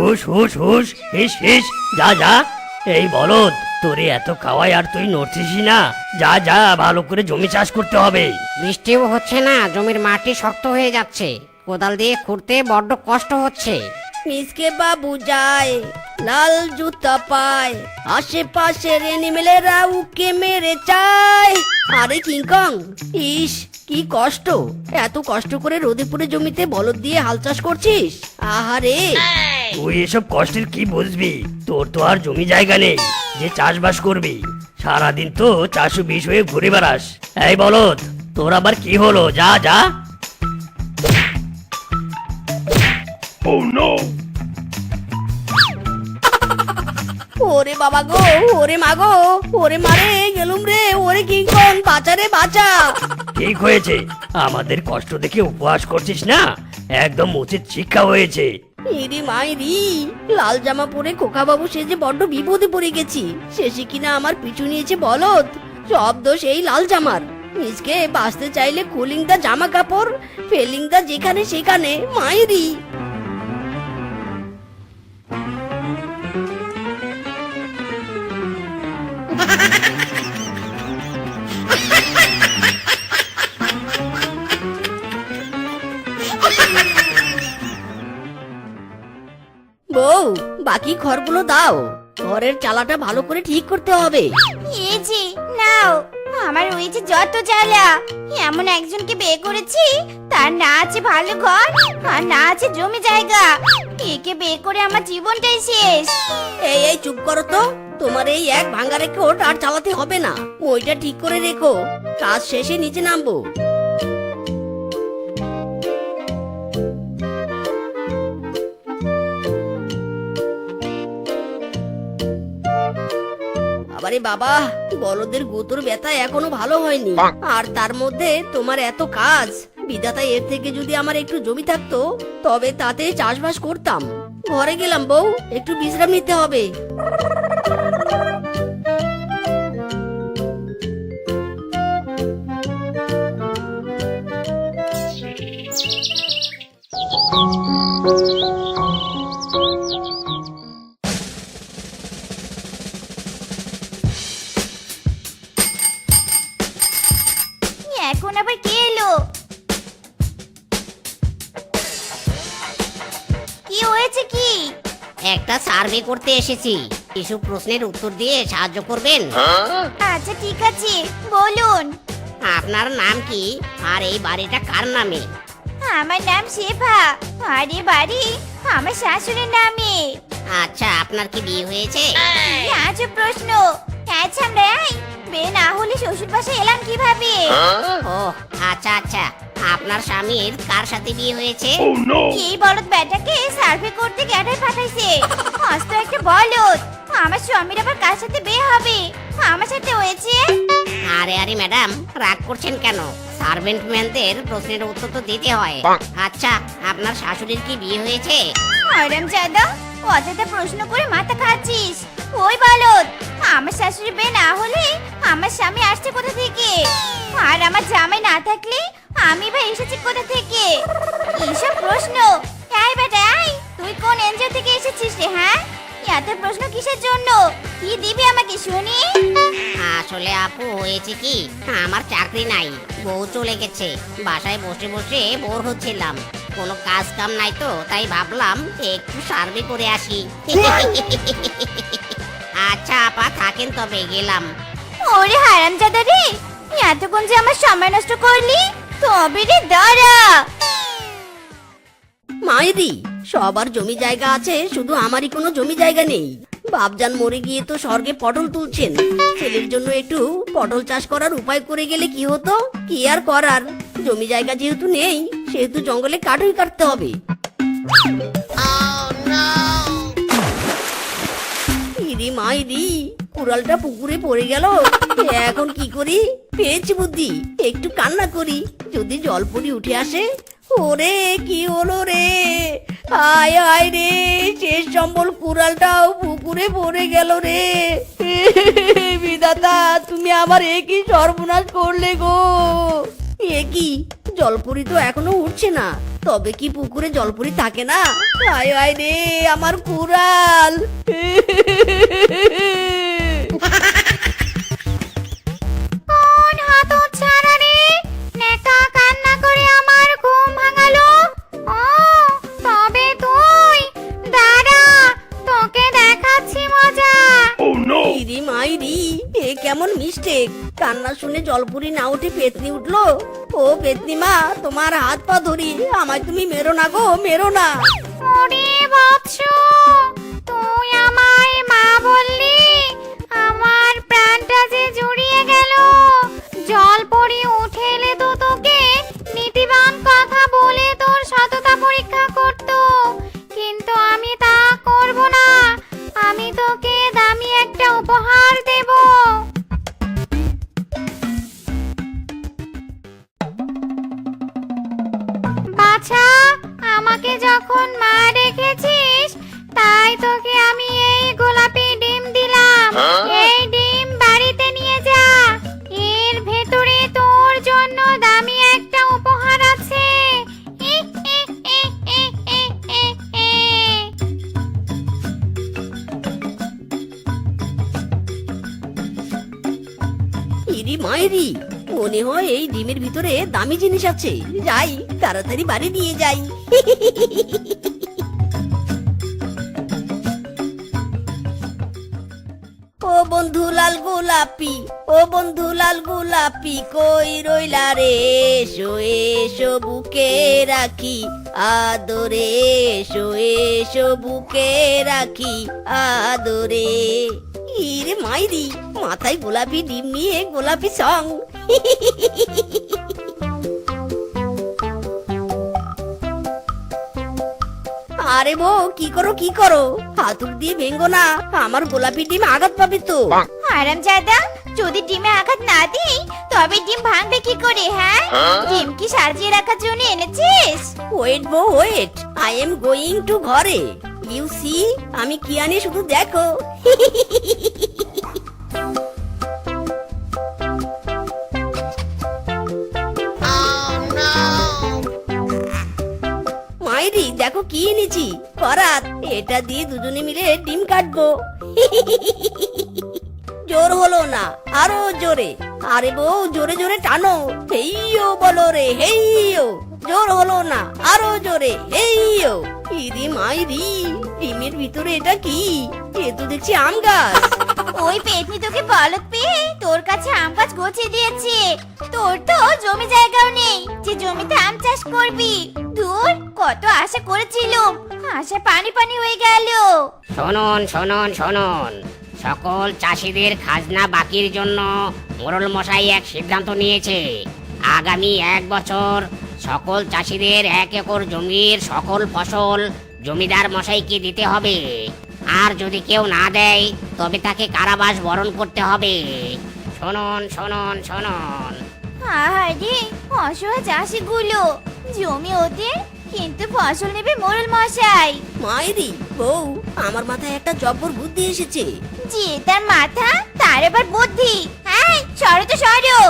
হুশ হুশ হুশ, হিস হিস, যা যা। এই বলদ, তোরে এত খাওয়াই আর তুই নড়ছিসই না। যা যা, ভালো করে জমি চাষ করতে হবে। বৃষ্টিও হচ্ছে না, জমির মাটি শক্ত হয়ে যাচ্ছে, কোদাল দিয়ে খুঁড়তে বড্ড কষ্ট হচ্ছে। মিসকে বাবু যায়, লাল জুতা পায়, আশেপাশের এনিমেলেরা উকে মেরে চায়। আরে কিংকং, ইস কি কষ্ট! এত কষ্ট করে রোদে পুড়ে জমিতে বলদ দিয়ে হাল চাষ করছিস। আহারে, তুই এসব কষ্টের কি বুঝবি? তোর তো আর জমি জায়গা নেই যে চাষবাস করবি। সারাদিন তো চাষু বিষ হয়ে ঘুরে বেড়াস। এই বলদ, তোর আবার কি হলো? যা যা। ওরে বাবা গো, ওরে মা গো, ওরে মারে গেলুম রে, ওরে কিংকং বাঁচা রে বাঁচা। ঠিক হয়েছে, আমাদের কষ্ট দেখে উপহাস করছিস না, একদম উচিত শিক্ষা হয়েছে। ইরি মাইরি, লাল জামা পরে খোকা বাবু সেজে বড্ড বিপদে পড়ে গেছি। শেষে কিনা আমার পিছু নিয়েছে বলদ। সব দোষ এই লাল জামার। নিজকে বাঁচতে চাইলে কুলিং দা জামা কাপড়, ফেলিং দা যেখানে সেখানে। মাইরি, বউ বাকি ঘরগুলো দাও, ঘরের চালাটা ভালো করে ঠিক করতে হবে। এই যে নাও, আমার ওই যে যত জ্বালা, এমন একজনকে বিয়ে করেছি, তার না আছে ভালো ঘর আর না আছে জমি জায়গা। একে বিয়ে করে আমার জীবনটাই শেষ। এই এই চুপ করো তো, তোমার এই এক ভাঙ্গা রেকর্ড আর চালাতে হবে না। ওইটা ঠিক করে রেখো, কাজ শেষে নিচে নামবো। আরে বাবা, বলদের গুতুর ব্যথা এখনো ভালো হয়নি, আর তার মধ্যে তোমার এত কাজ। বিধাতা এর থেকে যদি আমার একটু জমি থাকতো, তবে তাতে চাষবাস করতাম। ঘরে গেলাম বউ, একটু বিশ্রাম নিতে হবে। এখন আবার কে এলো? কি হয়েছে কি? একটা সার্ভে করতে এসেছি, কিছু প্রশ্নের উত্তর দিয়ে সাহায্য করবেন? আচ্ছা ঠিক আছে, বলুন। আপনার নাম কি আর এই বাড়িটা কার নামে? আমার নাম শেফা, আর এ বাড়ি আমার শাশুড়ির নামে। আচ্ছা, আপনার কি বিয়ে হয়েছে? আজব প্রশ্ন। আচ্ছা আমরা বিয়ে না হলে শ্বশুর বাসায় এলাম কিভাবে? ও আচ্ছা আচ্ছা, আপনার স্বামীর কার সাথে বিয়ে হয়েছে? এই বলদ বেটাকে সার্ভে করতে গ্যাডায় পাঠাইছে। আস্ত একটা বলদ। আমার স্বামীর আবার কার সাথে বিয়ে হবে? আমার সাথে হয়েছে। আরে আরে ম্যাডাম, রাগ করছেন কেন? সার্ভেন্ট ম্যানদের প্রশ্নের উত্তর তো দিতে হয়। আচ্ছা, আপনার শাশুড়ির কি বিয়ে হয়েছে? আরাম জাদা, অযথা প্রশ্ন করে মাথা খাচ্ছিস। ওই বলদ, আমার শাশুড়ি বিয়ে না হলে আমার স্বামী আসছে কোথা থেকে? আর আমার জামাই না থাকলে আমি বা এসেছি কোথা থেকে? এইসব প্রশ্ন। এই বেটা, তুই কোন এনজিও থেকে এসেছিস রে? হ্যাঁ, এত প্রশ্ন কিসের জন্য? কি দিবি আমাকে শুনি? আসলে আপু, হয়েছে কি, আমার চাকরি নাই, বউ চলে গেছে। বাসায় বসে বসে বোর হচ্ছিলাম, কোনো কাজ কাম নাই তো, তাই ভাবলাম একটু সার্ভে করে আসি। আচ্ছা আপা, থাকেন তবে, গেলাম। ওরে হারামজাদা রে, এতক্ষণ যে আমার সময় নষ্ট করলি, তবে রে দাঁড়া। মায়েরি, সবার জমি জায়গা আছে, শুধু আমারই কোনো জমি জায়গা নেই। বাপজান মরে গিয়ে তো স্বর্গে পটল তুলছেন। ছেলের জন্য একটু পটল চাষ করার উপায় করে গেলে কি হতো? কি আর করার, জমি জায়গা যেহেতু নেই, সেহেতু জঙ্গলে কাঠই কাটতে হবে। ইরি মাইরি, কুড়ালটা পুকুরে পড়ে গেল। এখন কি করি? পেয়েছি বুদ্ধি, একটু কান্না করি, যদি জলপরি উঠে আসে। ওরে কি হলো রে, আয় আয় রে, শেষ সম্বল কুড়ালটাও পুকুরে পড়ে গেল রে। বিধাতা, তুমি আমার একই সর্বনাশ করলে গো। এ কি, জলপরি তো এখনো উঠছে না। তবে কি পুকুরে জলপরি থাকে না? আয় আয় রে আমার কুড়াল! কোন হতচ্ছাড়া রে নেকা কান্না করে আমার ঘুম ভাঙালো? ও তবে তুই, দাঁড়া তোকে দেখাচ্ছি মজা। ইরি মাইরি, এ কেমন মিস্টেক! কান্না শুনে জলপুরি না উঠে পেতনি উঠলো। ও পেতনি মা, তোমার হাত পা ধরি, আমায় তুমি মেরো না গো, মেরো না। ওরে বৎস, তুই আমায় মা বললি, আমার প্রাণটা যে জুড়িয়ে গেল। জলপরি উঠে এলে তো তোকে নীতিবান কথা বলে তোর সততা পরীক্ষা করত, কিন্তু আমি তা করব না। আমি তোকে দামি একটা উপহার দেব। বাছা, আমাকে যখন মা রেখেছিস, তাই তোকে আমি এই গোলাপি ডিম দিলাম। এই ডিম বাড়িতে নিয়ে যা, এর ভেতরে তোর জন্য দামি একটা উপহার আছে। ইরি মাইরি, মনে হয় এই ডিমের ভিতরে দামি জিনিস আছে। যাই, তাড়াতাড়ি বাড়ি নিয়ে যাই। ও বন্ধু লাল গোলাপি, ও বন্ধু লাল গোলাপি, কই রইলা রে? এসো এসো বুকে রাখি আদরে, এসো এসো বুকে রাখি আদরে। ইরে মাইরি, মাথায় গোলাপি ডিম নিয়ে গোলাপি সং। আরে বউ, কি করো কি করো? হাতুড়ি দিয়ে ভেঙ্গো না, আমার গোলাপি ডিম আঘাত পাবে তো। হারামজাদা, যদি ডিমে আঘাত না দিই তবে ডিম ভাঙবে কি করে? হ্যাঁ, ডিম কি সাজিয়ে রাখার জন্য এনেছিস? ওয়েট বউ wait, I am going to ঘরে। ইউ সি, আমি কি আনি শুধু দেখো। মাইরি, দেখো কি এনেছি। করাত, এটা দিয়ে দুজনে মিলে ডিম কাটবো। জোর হলো না, আরো জোরে। আরে বউ, জোরে জোরে টানো। হেইয়ো বলো রে, হেইয়ো। জোর হলো না, আরো জোরে, হেইয়ো। ইরি মাইরি, ডিমের ভিতরে এটা কি? এ তো দেখছি আম গাছ। ওই পেতনি তোকে বলদ পেয়ে তোর কাছে আম গাছ গছিয়ে দিয়েছে। তোর তো জমি জায়গাও নেই যে জমিতে আম চাষ করবি। দূর, কত আশা করেছিলাম, আশা পানি পানি হয়ে গেল। শুনুন শুনুন শুনুন, সকল চাষিদের খাজনা বাকির জন্য মোড়ল মশাই এক সিদ্ধান্ত নিয়েছে। আগামী 1 বছর সকল চাষিদের 1 একর জমির সকল ফসল জমিদার মশাইকে দিতে হবে। আর যদি কেউ না দেয় তবে তাকে কারাবাস বরণ করতে হবে। শুনুন শুনুন শুনুন। আহারে, অসহায় চাষিগুলো, জমি ওদের কিন্তু ফসল নেবে মোড়ল মশাই। মাইরি বউ, আমার মাথায় একটা জব্বর বুদ্ধি এসেছে। যে তার মাথা তার আবার বুদ্ধি। হ্যাঁ, সরো তো সরো।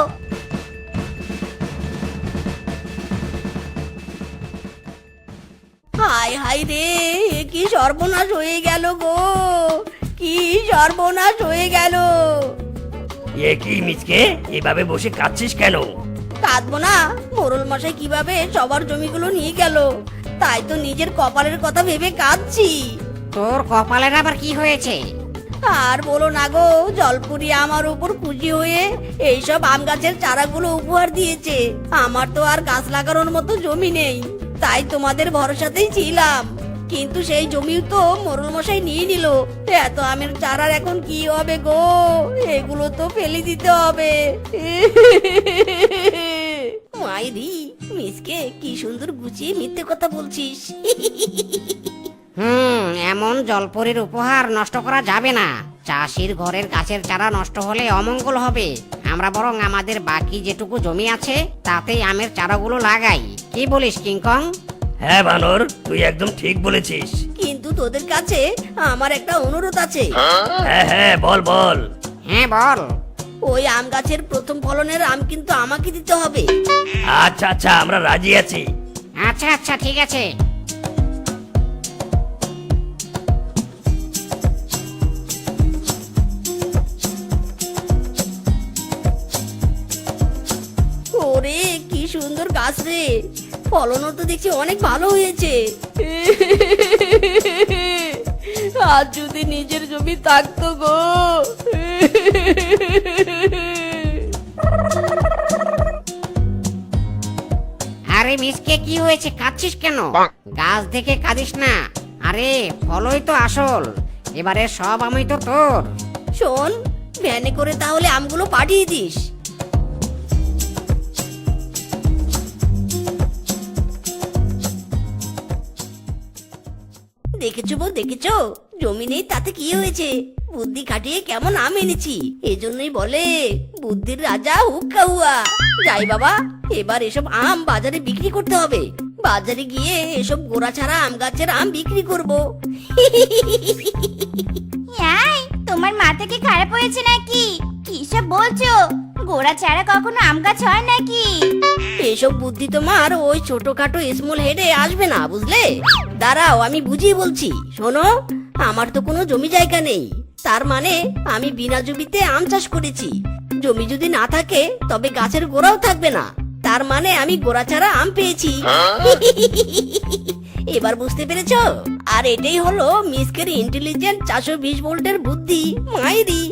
হায় হায় রে, এ কি সর্বনাশ হয়ে গেল গো, কি সর্বনাশ হয়ে গেল। এ কি মিচকে, এভাবে বসে কাঁদছিস কেন? কাঁদবো না? মোড়ল মশাই কিভাবে সবার জমিগুলো নিয়ে গেল, তাই তো নিজের কপালের কথা ভেবে কাঁদছি। তোর কপালের আবার কি হয়েছে? আর বলো না গো, জলপুরি আমার উপর খুশি হয়ে এইসব আম গাছের চারাগুলো উপহার দিয়েছে। আমার তো আর গাছ লাগানোর মতো জমি নেই, তাই তোমাদের ভরসাতেই ছিলাম। কিন্তু সেই জমিও তো মোড়ল মশাই নিয়ে নিল। এত আমের চারার এখন কি হবে গো? এগুলো তো ফেলে দিতে হবে। মাইরি, মিসকে কি সুন্দর গুছিয়ে মিথ্যে কথা বলছিস। এমন জলপরির উপহার নষ্ট করা যাবে না। চাষির ঘরের গাছের চারা নষ্ট হলে অমঙ্গল হবে। আমরা বরং আমাদের বাকি যেটুকু জমি আছে তাতেই আমের চারাগুলো লাগাই। কি বলিস কিংকং? হ্যাঁ বানর, তুই একদম ঠিক বলেছিস। কিন্তু তোদের কাছে আমার একটা অনুরোধ আছে। হ্যাঁ হ্যাঁ, বল বল। হ্যাঁ বল। ওই আম গাছের প্রথম ফলনের আম কিন্তু আমাকে দিতে হবে। আচ্ছা আচ্ছা, আমরা রাজি আছি। আচ্ছা আচ্ছা ঠিক আছে। ওরে কি সুন্দর গাছ রে, ফলনও তো দেখছি অনেক ভালো হয়েছে। আর যদি নিজের জমি থাকতো গো। আরে মিসকে কি হয়েছে, কাঁদছিস কেন? গাছ দেখে কাঁদিস না, আরে ফলই তো আসল, এবারে সব আমি তো তোর। শোন, ভ্যানে করে তাহলে আমগুলো পাঠিয়ে দিস। দেখেছো বউ, দেখেছো জমি নেই তাতে কি হয়েছে, বুদ্ধি খাটিয়ে কেমন আম এনেছি। এজন্যই বলে বুদ্ধির রাজা হুক্কা হুয়া। যাই বাবা, এবার এসব আম বাজারে বিক্রি করতে হবে। বাজারে গিয়ে এসব গোড়া ছাড়া আম গাছের আম বিক্রি করব। এই, তোমার মাথা কি খারাপ হয়েছে নাকি? কি সব বলছো? গোড়া ছাড়া কখনো আম গাছ হয় নাকি? এসব বুদ্ধি তোমার ওই ছোটখাটো স্মল হেডে আসবে না, বুঝলে? দাঁড়াও আমি বুঝিয়ে বলছি, শোনো। আমার তো কোনো জমি জায়গা নেই, তার মানে আমি বিনা জমিতে আম চাষ করেছি। জমি যদি না থাকে তবে গাছের গোড়াও থাকবে না, তার মানে আমি গোড়া ছাড়া আম পেয়েছি। এবার বুঝতে পেরেছো? আর এটাই হলো মিসকের ইন্টেলিজেন্ট 420 ভোল্টের বুদ্ধি মাইরি।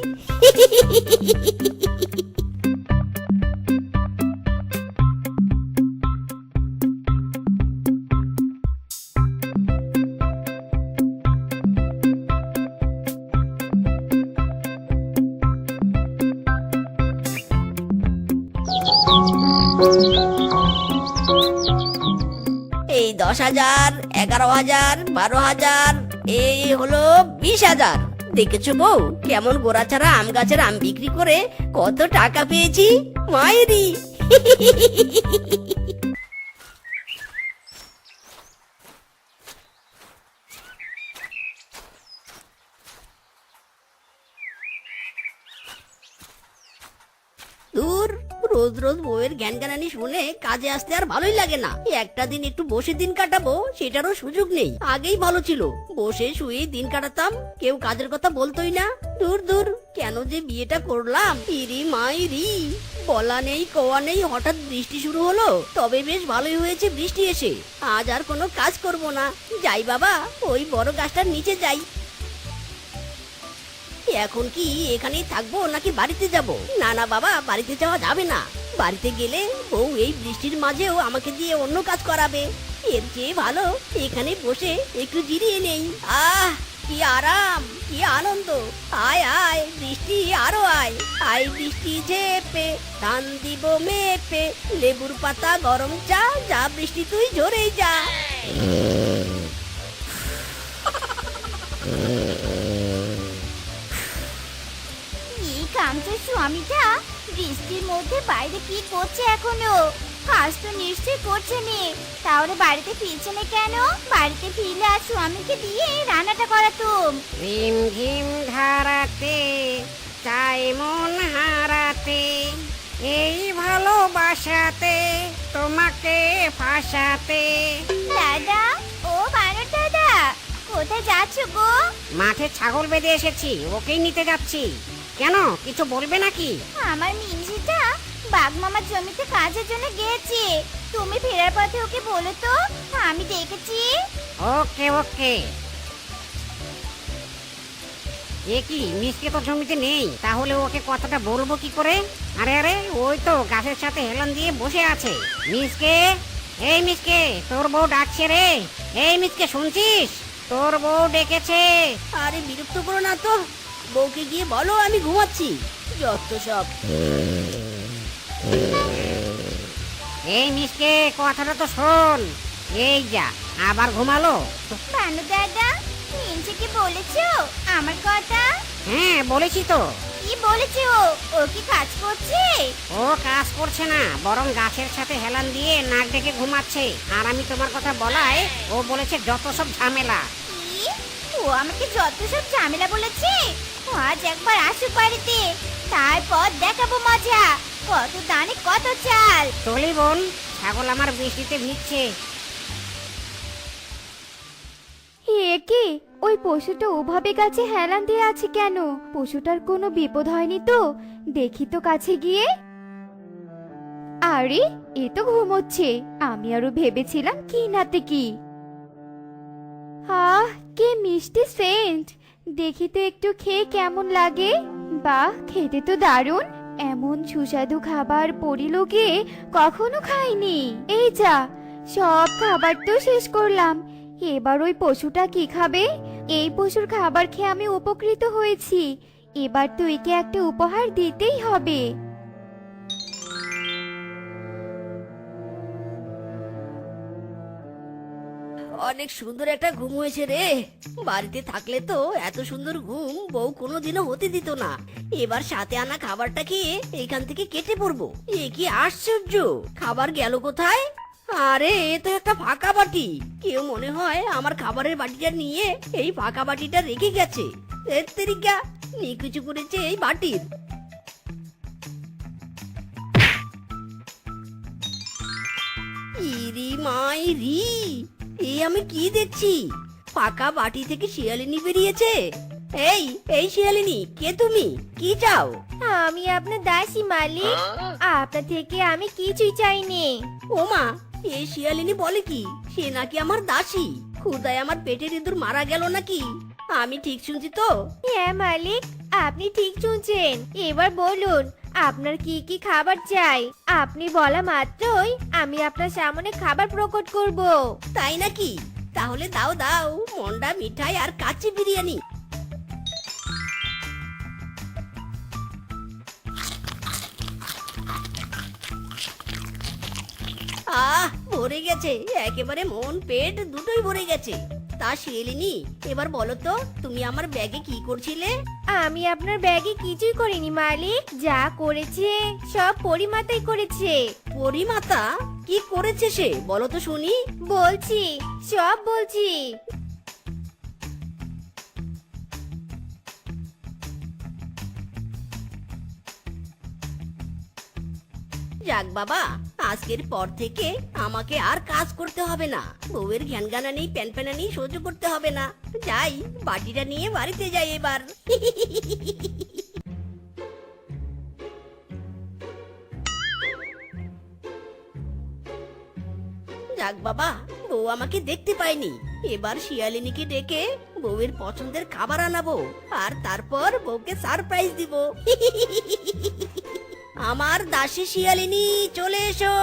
এই 10,000, 11,000, 12,000, এই হলো 20,000। দেখেছো বউ, কেমন গোড়া ছাড়া আম গাছের আম বিক্রি করে কত টাকা পেয়েছি মায়েরি। দূর, রোজ রোজ বউয়ের জ্ঞান জ্ঞানানি শুনে কাজে আসতে আর ভালোই লাগে না। একটা দিন একটু বসে দিন কাটাবো সেটারও সুযোগ নেই। আগেই ভালো ছিল, বসে শুয়ে দিন কাটাতাম, কেউ কাজের কথা বলতোই না। দূর দূর, কেন যে বিয়েটা করলাম। ইরি মাইরি, বলা নেই কওয়া নেই, হঠাৎ বৃষ্টি শুরু হলো। তবে বেশ ভালোই হয়েছে বৃষ্টি এসে। আজ আর কোনো কাজ করব না। যাই বাবা, ওই বড় গাছটার নিচে যাই। এখন কি এখানেই থাকবো নাকি বাড়িতে যাব? না না বাবা, বাড়িতে যাওয়া যাবে না। বাড়িতে গেলে বউ এই বৃষ্টির মাঝেও আমাকে দিয়ে অন্য কাজ করাবে। এর চেয়ে ভালো এখানে বসে একটু জিরিয়ে নেই। আহ, কি আরাম, কি আনন্দ। আয় আয় বৃষ্টি, আরো আয়। আয় বৃষ্টি ঝেপে, ধান দিব মেপে, লেবুর পাতা গরম চা, যা বৃষ্টি তুই ঝরেই যা। এই কামটার স্বামীটা বৃষ্টির মধ্যে বাইরে কি করছে এখনো? কাজ তো নিশ্চয়ই করছে নে, তাহলে বাড়িতে ফিরছে না কেন? বাড়িতে ফিরলে আর স্বামীকে দিয়ে রান্নাটা করাতুম। রিম ঝিম ধারাতে চাই মন হারাতে, এই ভালোবাসাতে তোমাকে ফাঁসাতে। দাদা, ও বানর দাদা, কোথায় যাচ্ছ গো? মাঠে ছাগল বেঁধে এসেছি, ওকেই নিতে যাচ্ছি। কেন, কিছু বলবে নাকি? আমার মিনজিটা বাঘ মামার জমিতে কাজের জন্য গিয়েছে। তুমি ফেরার পথে ওকে বলো তো, আমি দেখেছি। ওকে ওকে। এ কি, মিসকে তো জমিতে নেই, তাহলে ওকে কথাটা বলবো কি করে? আরে আরে, ওই তো গাছের সাথে হেলান দিয়ে বসে আছে। মিসকে, এই মিসকে, তোর বউ ডাকছে রে। এই মিসকে, শুনছিস? তোর বউ ডেকেছে। আরে বিরক্ত করো না তো, বউকে গিয়ে বলো আমি ঘুমাচ্ছি। যত সব। এই মিসকে, কথাটা তো শোন। এই যা, আবার ঘুমালো। বানু দাদা, মিনজিকে বলেছো আমার কথা? হ্যাঁ বলেছি তো। কি বলেছে ও? ও কি কাজ করছে? ও কাজ করছে না, বরং গাছের সাথে হেলান দিয়ে নাক ডেকে ঘুমাচ্ছে। আর আমি তোমার কথা বলায় ও বলেছে যত সব ঝামেলা। কি? ও আমাকে যত সব ঝামেলা বলেছে? ও আজ একবার আসুক বাড়িতে, তারপর দেখাবো মজা। কত দানে কত চাল। চলি বোন, ছাগল আমার বৃষ্টিতে ভিজছে। একে ওই পশুটা ওভাবে গাছে হেলান দিয়ে আছে কেন? পশুটার কোনো বিপদ হয়নি তো? দেখি তো কাছে গিয়ে। আরে এ তো ঘুমোচ্ছে। আমি আরো ভেবেছিলাম কি নাতে কি। আহ কি মিষ্টি সেন্ট। দেখি তো একটু খেয়ে কেমন লাগে। বাহ খেতে তো দারুণ। এমন সুস্বাদু খাবার পরিলোকে কখনো খাইনি। এই যা সব খাবার তো শেষ করলাম। এবার ওই পশুটা কি খাবে? এই পশুর খাবার খেয়ে আমি উপকৃত হয়েছি। এবার তো একে একটা উপহার দিতেই হবে। অনেক সুন্দর একটা ঘুম হয়েছে রে। বাড়িতে থাকলে তো এত সুন্দর ঘুম বউ কোনোদিনও হতে দিত না। এবার সাথে আনা খাবারটা খেয়ে এইখান থেকে কেটে পড়বো। এ কি আশ্চর্য, খাবার গেল কোথায়? আরে এ তো একটা ফাঁকা বাটি। কেউ মনে হয় আমার খাবারের বাটিটা নিয়ে এই ফাঁকা বাটিটা রেখে গেছে। এর তেরিকা নিকুচু করেছে এই বাটির। ইরি মাইরি, এই আমি কি দেখছি? ফাঁকা বাটি থেকে শিয়ালিনী বেরিয়েছে। এই এই শিয়ালিনী, কে তুমি? কি চাও? আমি আপনার দাসী মালিক। আপনার থেকে আমি কিছুই চাইনি। ওমা, এই শিয়ালিনী বলে কি? সে নাকি আমার দাসী। খুদায় আমার পেটের ইঁদুর মারা গেল নাকি? আমি ঠিক শুনছি তো? হ্যাঁ মালিক, আপনি ঠিক শুনছেন। এবার বলুন আপনার কি কি খাবার চাই? আপনি বলা মাত্রই আমি আপনার সামনে খাবার প্রকট করব। তাই নাকি? তাহলে দাও দাও, মন্ডা মিঠাই আর কাচ্চি বিরিয়ানি। ভরে গেছে, একেবারে মন পেট দুটোই ভরে গেছে। তা শিয়ালিনী, এবার বলো তো তুমি আমার ব্যাগে কি করছিলে? আমি আপনার ব্যাগে কিছুই করিনি মালিক। যা করেছে সব পরিমাতাই করেছে। পরিমাতা কি করেছে সে? বলো তো শুনি। বলছি, সব বলছি। যাক বাবা, আজকের পর থেকে আমাকে আর কাজ করতে হবে না। বউয়ের ঘ্যানগানা নেই, প্যানপ্যানা নেই, সহ্য করতে হবে না। যাই, বাটিটা নিয়ে বাড়িতে যাই এবার। যাক বাবা, বউ আমাকে দেখতে পায়নি। এবার শিয়ালিনীকে ডেকে বউয়ের পছন্দের খাবার আনাবো, আর তারপর বউকে সারপ্রাইজ দিব। আমার দাসী শিয়ালিনী, চলে এসো।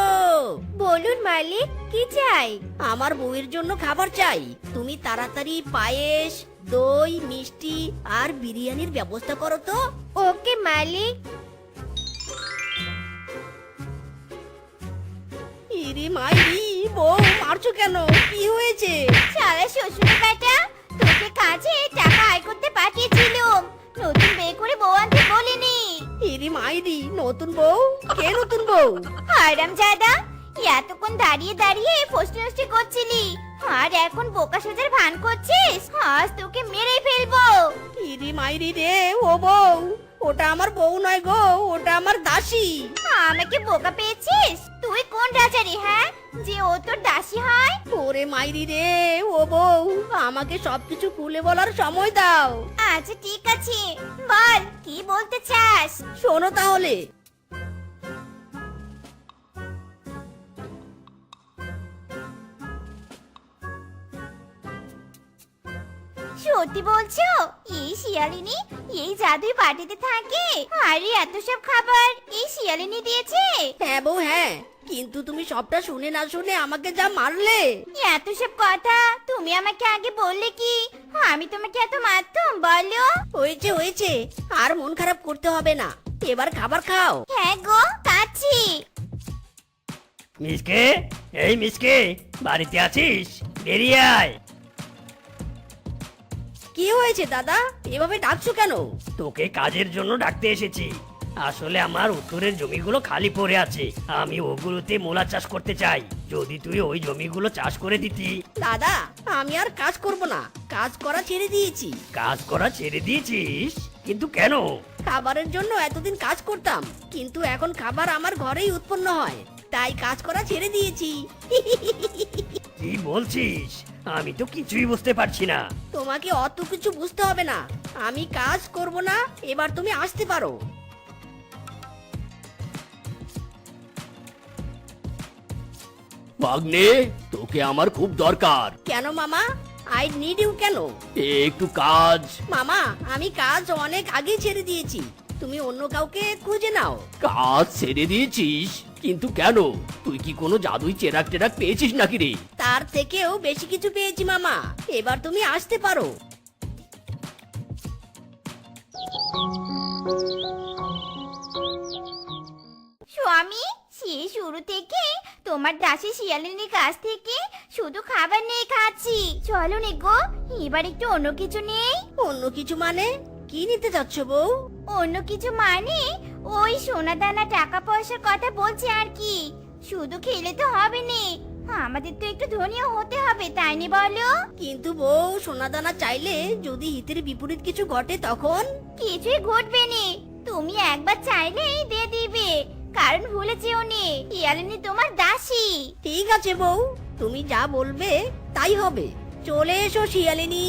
বলুন মালিক, কি চাই? আমার বউয়ের জন্য খাবার চাই। তুমি তাড়াতাড়ি পায়েস, দই, মিষ্টি আর বিরিয়ানির ব্যবস্থা করো তো। ওকে মালিক। ইরি মাইরি, বউ মারছো কেন? কি হয়েছে? শালা শ্বশুরের বেটা, তোকে কাজে টাকা আয় করতে পাঠিয়েছিলাম। নতুন বিয়ে করে বউ আনতে বলিনি। ইরি মাইরি, নতুন বউ? কে নতুন বউ? হারামজাদা, এতক্ষণ দাঁড়িয়ে দাঁড়িয়ে ফষ্টি নষ্টি করছিলি, আর এখন বোকা সোজার ভান করছিস? আজ তোকে মেরে ফেলবো। ইরি মাইরি রে, ও বউ, ওটা আমার বউ নয় গো, ওটা আমার দাসী। আমাকে বোকা পেয়েছিস? তুই কোন রাজা রে, হ্যাঁ, যে ও তোর দাসী হয়? ওরে মাইরি রে, ও বউ, আমাকে সবকিছু খুলে বলার সময় দাও। আচ্ছা ঠিক আছে, বল কি বলতে চাস? শোনো তাহলে। সত্যি বলছো? এই শিয়ালিনী এই জাদুই বাটিতে থাকে? আরে এত সব খাবার এই শিয়ালিনী দিয়েছে? হ্যাঁ বউ হ্যাঁ, কিন্তু তুমি সবটা শুনে না শুনে আমাকে যা মারলে। এত সব কথা তুমি আমাকে আগে বললে কি? আমি তোমাকে এত মারতাম বলো? হয়েছে হয়েছে, আর মন খারাপ করতে হবে না। এবার খাবার খাও। হ্যাঁ গো, খাচ্ছি। মিসকে, এই মিসকে, বাড়িতে আছিস? বেরিয়ে আয়। কি হয়েছে দাদা, এভাবে ডাকছো কেন? তোকে কাজের জন্য ডাকতে এসেছি। আসলে আমার উত্তরের জমিগুলো খালি পড়ে আছে, আমি ওগুলোতে মূলা চাষ করতে চাই। যদি তুই ওই জমিগুলো চাষ করে দিতি। দাদা, আমি আর কাজ করব না, কাজ করা ছেড়ে দিয়েছি। কাজ করা ছেড়ে দিয়েছিস? কিন্তু কেন? খাবারের জন্য এতদিন কাজ করতাম, কিন্তু এখন খাবার আমার ঘরেই উৎপন্ন হয়, তাই কাজ করা ছেড়ে দিয়েছি। কি বলছিস? আমি তো কিছুই বুঝতে পারছি না। তোমাকে অত কিছু বুঝতে হবে না, আমি কাজ করব না, এবার তুমি আসতে পারো। ভাগ্নে, তোকে আমার খুব দরকার। কেন মামা? আই নিড ইউ কেন? একটু কাজ। মামা, আমি কাজ অনেক আগে ছেড়ে দিয়েছি, তুমি অন্য কাউকে খুঁজে নাও। কাজ ছেড়ে দিয়েছিস? কিন্তু কেন? তুই কি কোনো জাদুই চেরাক টেরাক পেয়েছিস নাকি রে? তার থেকেও বেশি কিছু পেয়েছি মামা, এবার তুমি আসতে পারো। স্বামী, সে শুরু থেকে তোমার দাসী শিয়ালিনীর কাছ থেকে শুধু খাবার নিয়ে খাচ্ছি। চলো নে গো, এবার একটু অন্য কিছু নেই। অন্য কিছু মানে? কি নিতে যাচ্ছ বউ? অন্য কিছু মানে ওই সোনা দানা টাকা পয়সার কথা বলছি আর কি। শুধু খেলে তো হবে না, আমাদের তো একটু ধনীও হতে হবে, তাই নি বলো? কিন্তু বউ, সোনাদানা চাইলে যদি হিতের বিপরীত কিছু ঘটে তখন? কিছুই ঘটবে নে, তুমি একবার চাইলেই দিয়ে দিবে, কারণ ভুলে যেও নে শিয়ালিনী তোমার দাসী। ঠিক আছে বউ, তুমি যা বলবে তাই হবে। চলে এসো শিয়ালিনী।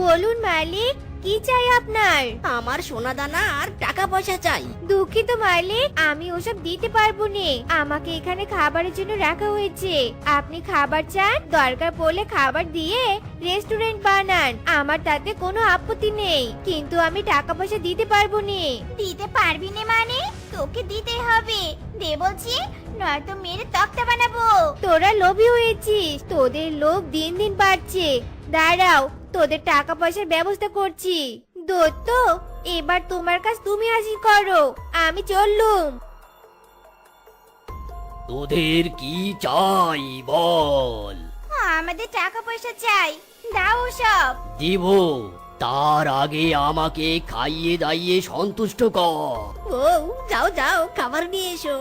বলুন মালিক, কি চাই আপনার? আমার সোনাদানা আর টাকা পয়সা চাই। দুঃখিত মালিক, আমি ওসব দিতে পারবো না। আমাকে এখানে খাবারের জন্য রাখা হয়েছে। আপনি খাবার চান, দরকার পড়লে খাবার দিয়ে রেস্টুরেন্ট বানান, আমার তাতে কোনো আপত্তি নেই, কিন্তু আমি টাকা পয়সা দিতে পারবো না। দিতে পারবি না মানে? তোকে দিতে হবে, দে বলছি, নয়তো মেরে তক্তা বানাবো। তোরা লোভী হয়েছিস, তোদের লোভ দিন দিন বাড়ছে। দাঁড়াও, তোদের টাকা পয়সার ব্যবস্থা করছি। দত্ত, এবার তোমার কাজ তুমি হাসিল করো, আমি চললুম। তোদের কি চাই বল? আমাদের টাকা পয়সা চাই, দাও সব। দিব, তার আগে আমাকে খাইয়ে দাইয়ে সন্তুষ্ট কর। বউ, যাও যাও, খাবার নিয়ে এসো।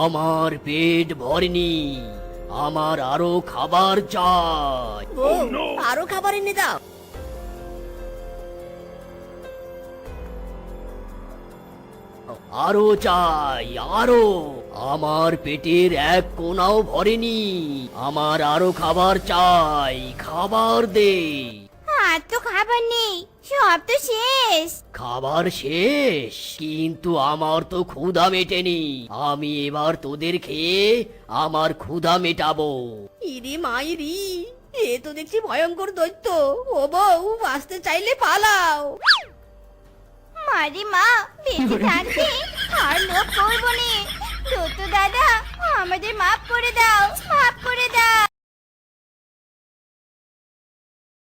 আমার পেট ভরেনি, আমার আরো খাবার চাই। বউ, আরো খাবার এনে দাও। আরো চাই, আরো। আমার পেটের এক কোনাও ভরেনি, আমার আরো খাবার চাই, খাবার দে। আর তো খাবার নেই, সব তো শেষ। খাবার শেষ, কিন্তু আমার তো ক্ষুধা মেটেনি। আমি এবার তোদের খেয়ে আমার ক্ষুধা মেটাবো। ইরি মাইরি, এ তো দেখছি ভয়ঙ্কর দৈত্য। ও বউ, বাঁচতে চাইলে পালাও। মারি মা, বেঁচে থাকতে আর লোভ করবো নে। দত্ত দাদা, আমাদের মাফ করে দাও।